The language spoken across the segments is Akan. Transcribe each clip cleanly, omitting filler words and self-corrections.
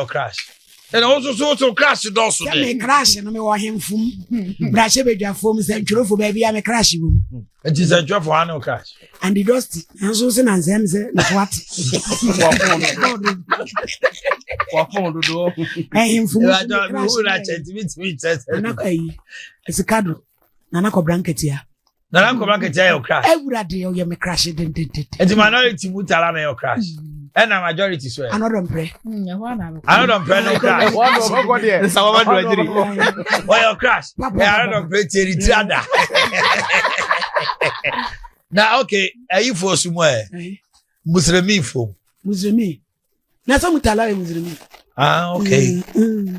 your crash. And also crash the door. Me crash no me wa hemfum. Brache bedwafom se ntworo baby ya me crash bum. It is a job for one crash. And the dusty. Anso se nansem se na what? Wa phone do do. Hemfum. I don't know who that centimeters. Esikado. Nana ko blanket ya. Nana ko blanket ya your crash. Everade you me crash den. And the minority mutala na your crash. And a majority so. Another pray. Another pray no crash. One go there. Sawa do ajiri. Why your crash? Another pray teritrada. Now okay, are you for somewhere? Muslimi for. Muslimi. Na so mutala muslimi. Ah okay.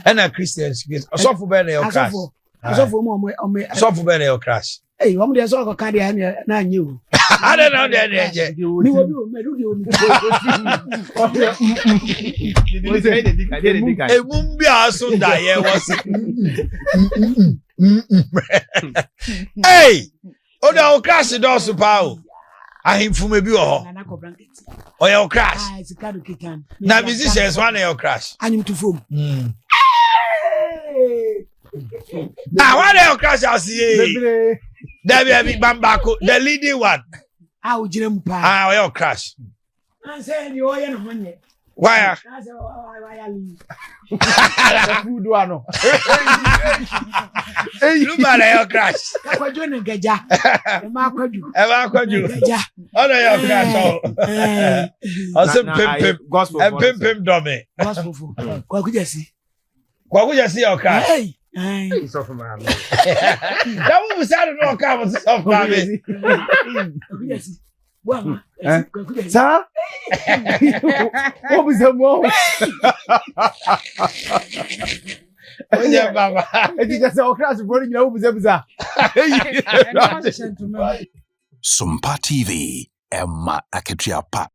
And a Christians. So for be your crash. So for mo so for be your crash. Hey, wo dey so ko kan dey na anyi. I don't know that there. Ni wo bi o me do di o. Emumbi aso da ye was. Hey! O da o crash do so pa o. Ahimfu me bi wo ho. Nana ko blanket. O your crash. Ah, Esikado kitan. Na musicians one your crash. Anyum to fom. Ah, what your crash I see. There be a big bambako, the leading one. Ah, o jire mu pa. Ah, your crash. I say ni o ye no honye. Why? I say why ali. Food one. Look at your crash. Ka kwajo ne gaja. E ma kwaju. E ma kwaju. Gaja. Oh, your crash. Oh, some pim gospel. And pim dummy. Gospel fu. Kwa kujasi. Kwa kujasi your crash. Hey. So for man. That was sad no come to stop me. Kujasi. Bwana. Kwa kujasi. Sa? What was the mo? Oye baba. E ti just o crash for you know buza. Sumpa TV, Emma Aketriapa.